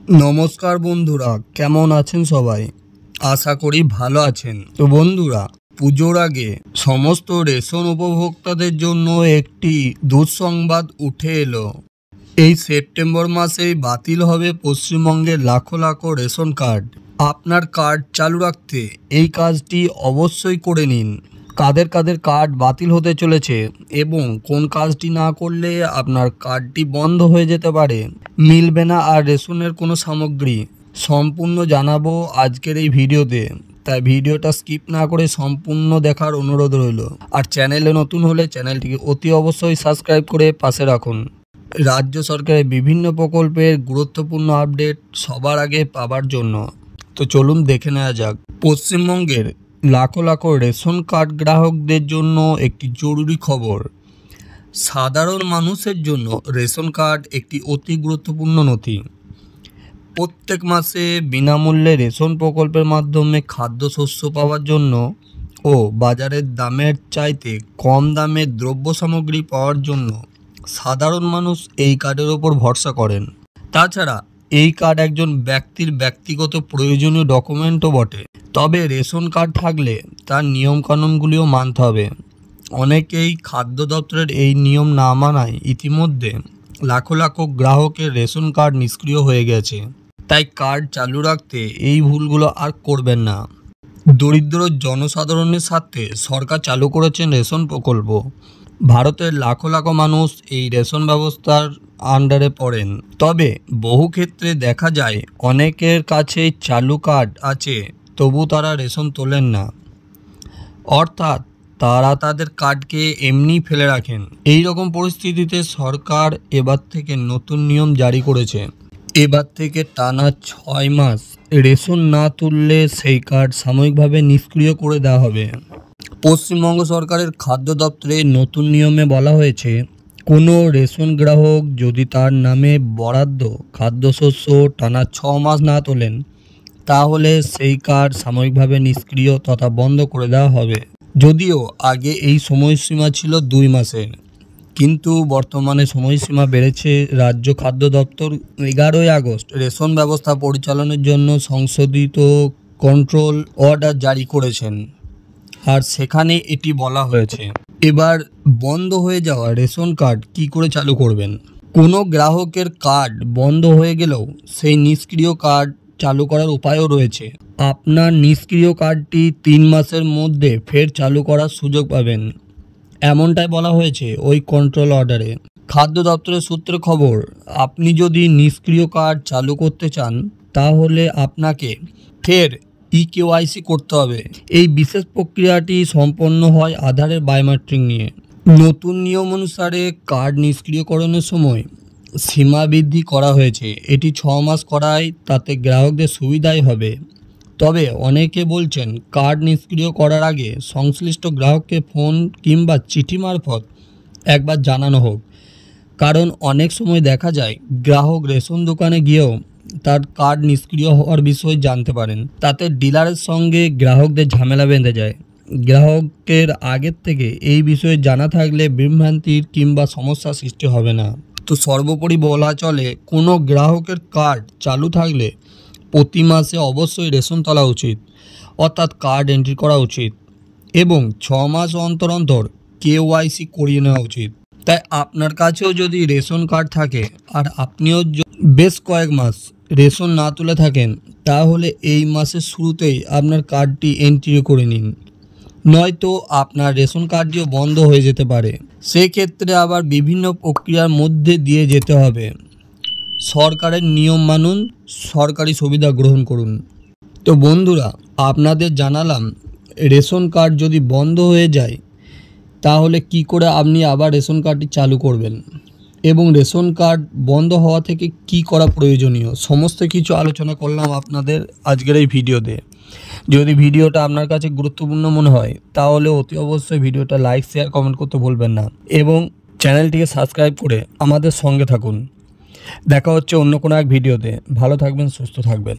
নমস্কার বন্ধুরা, কেমন আছেন সবাই? আশা করি ভালো আছেন। তো বন্ধুরা, পুজোর আগে সমস্ত রেশন উপভোক্তাদের জন্য একটি দুঃসংবাদ উঠে এলো। এই সেপ্টেম্বর মাসেই বাতিল হবে পশ্চিমবঙ্গের লাখো লাখো রেশন কার্ড। আপনার কার্ড চালু রাখতে এই কাজটি অবশ্যই করে নিন। কাদের কাদের কার্ড বাতিল হতে চলেছে এবং কোন কাজটি না করলে আপনার কার্ডটি বন্ধ হয়ে যেতে পারে, মিলবে না আর রেশনের কোনো সামগ্রী, সম্পূর্ণ জানাবো আজকের এই ভিডিওতে। তাই ভিডিওটা স্কিপ না করে সম্পূর্ণ দেখার অনুরোধ রইল। আর চ্যানেলে নতুন হলে চ্যানেলটিকে অতি অবশ্যই সাবস্ক্রাইব করে পাশে রাখুন। রাজ্য সরকারের বিভিন্ন প্রকল্পের গুরুত্বপূর্ণ আপডেট সবার আগে পাবার জন্য তো চলুন দেখে নেওয়া যাক। পশ্চিমবঙ্গের লাখো লাখো রেশন কার্ড গ্রাহকদের জন্য একটি জরুরি খবর। সাধারণ মানুষের জন্য রেশন কার্ড একটি অতি গুরুত্বপূর্ণ নথি। প্রত্যেক মাসে বিনামূল্যে রেশন প্রকল্পের মাধ্যমে খাদ্যশস্য পাওয়ার জন্য ও বাজারের দামের চাইতে কম দামে দ্রব্য সামগ্রী পাওয়ার জন্য সাধারণ মানুষ এই কার্ডের ওপর ভরসা করেন। তাছাড়া এই কার্ড একজন ব্যক্তির ব্যক্তিগত প্রয়োজনীয় ডকুমেন্টও বটে। তবে রেশন কার্ড থাকলে তার নিয়মকানুনগুলিও মানতে হবে। অনেকেই খাদ্য দপ্তরের এই নিয়ম না মানায় ইতিমধ্যে লাখো লাখো গ্রাহকের রেশন কার্ড নিষ্ক্রিয় হয়ে গেছে। তাই কার্ড চালু রাখতে এই ভুলগুলো আর করবেন না। দরিদ্র জনসাধারণের স্বার্থে সরকার চালু করেছেন রেশন প্রকল্প। ভারতের লাখো লাখো মানুষ এই রেশন ব্যবস্থার আন্ডারে পড়েন। তবে বহু ক্ষেত্রে দেখা যায় অনেকের কাছে চালু কার্ড আছে, তবু তারা রেশন তোলেন না, অর্থাৎ তারা তাদের কার্ডকে এমনি ফেলে রাখেন। এই রকম পরিস্থিতিতে সরকার এবার থেকে নতুন নিয়ম জারি করেছে। এবার থেকে টানা 6 মাস রেশন না তুললে সেই কার্ড সাময়িকভাবে নিষ্ক্রিয় করে দেওয়া হবে। পশ্চিমবঙ্গ সরকারের খাদ্য দপ্তরে নতুন নিয়মে বলা হয়েছে, কোনো রেশন গ্রাহক যদি তার নামে বরাদ্দ খাদ্যশস্য টানা 6 মাস না তোলেন, তাহলে সেই কার্ড সাময়িকভাবে নিষ্ক্রিয় তথা বন্ধ করে দেওয়া হবে। যদিও আগে এই সময়সীমা ছিল 2 মাসের, কিন্তু বর্তমানে সময়সীমা বেড়েছে। রাজ্য খাদ্য দপ্তর 11ই আগস্ট রেশন ব্যবস্থা পরিচালনার জন্য সংশোধিত কন্ট্রোল অর্ডার জারি করেছেন। আর সেখানে এটি বলা হয়েছে, এবার বন্ধ হয়ে যাওয়া রেশন কার্ড কী করে চালু করবেন। কোনো গ্রাহকের কার্ড বন্ধ হয়ে গেলেও সেই নিষ্ক্রিয় কার্ড চালু করার উপায়ও রয়েছে। আপনার নিষ্ক্রিয় কার্ডটি 3 মাসের মধ্যে ফের চালু করার সুযোগ পাবেন, এমনটাই বলা হয়েছে ওই কন্ট্রোল অর্ডারে। খাদ্য দপ্তরের সূত্রে খবর, আপনি যদি নিষ্ক্রিয় কার্ড চালু করতে চান তাহলে আপনাকে ফের EKYC করতে হবে। এই বিশেষ প্রক্রিয়াটি সম্পন্ন হয় আধারের বায়োমেট্রিক নিয়ে। নতুন নিয়ম অনুসারে কার্ড নিষ্ক্রিয়করণের সময় সীমা বৃদ্ধি করা হয়েছে। এটি 6 মাস করায় তাতে গ্রাহকদের সুবিধাই হবে। তবে অনেকে বলছেন কার্ড নিষ্ক্রিয় করার আগে সংশ্লিষ্ট গ্রাহককে ফোন কিংবা চিঠি মারফত একবার জানানো হোক। কারণ অনেক সময় দেখা যায় গ্রাহক রেশন দোকানে গিয়েও তার কার্ড নিষ্ক্রিয় হওয়ার বিষয়ে জানতে পারেন। তাতে ডিলারের সঙ্গে গ্রাহকদের ঝামেলা বেঁধে যায়। গ্রাহকের আগের থেকে এই বিষয়ে জানা থাকলে বিভ্রান্তির কিংবা সমস্যার সৃষ্টি হবে না। তো সর্বোপরি বলা চলে, কোনো গ্রাহকের কার্ড চালু থাকলে প্রতি মাসে অবশ্যই রেশন তোলা উচিত, অর্থাৎ কার্ড এন্ট্রি করা উচিত এবং 6 মাস অন্তর অন্তর KYC করিয়ে নেওয়া উচিত। তাই আপনার কাছেও যদি রেশন কার্ড থাকে আর আপনিও বেশ কয়েক মাস রেশন না তুলে থাকেন, তাহলে এই মাসের শুরুতেই আপনার কার্ডটি এন্ট্রি করে নিন, নয়তো আপনার রেশন কার্ডটিও বন্ধ হয়ে যেতে পারে। সেক্ষেত্রে আবার বিভিন্ন প্রক্রিয়ার মধ্যে দিয়ে যেতে হবে। সরকারের নিয়ম মানুন, সরকারি সুবিধা গ্রহণ করুন। তো বন্ধুরা, আপনাদের জানালাম রেশন কার্ড যদি বন্ধ হয়ে যায় তাহলে কি করে আপনি আবার রেশন কার্ডটি চালু করবেন এবং রেশন কার্ড বন্ধ হওয়া থেকে কি করা প্রয়োজনীয়, সমস্ত কিছু আলোচনা করলাম আপনাদের আজকের এই ভিডিওতে। যদি ভিডিওটা আপনার কাছে গুরুত্বপূর্ণ মনে হয় তাহলে অতি অবশ্যই ভিডিওটা লাইক, শেয়ার, কমেন্ট করতে ভুলবেন না এবং চ্যানেলটিকে সাবস্ক্রাইব করে আমাদের সঙ্গে থাকুন। দেখা হচ্ছে অন্য কোনো এক ভিডিওতে। ভালো থাকবেন, সুস্থ থাকবেন।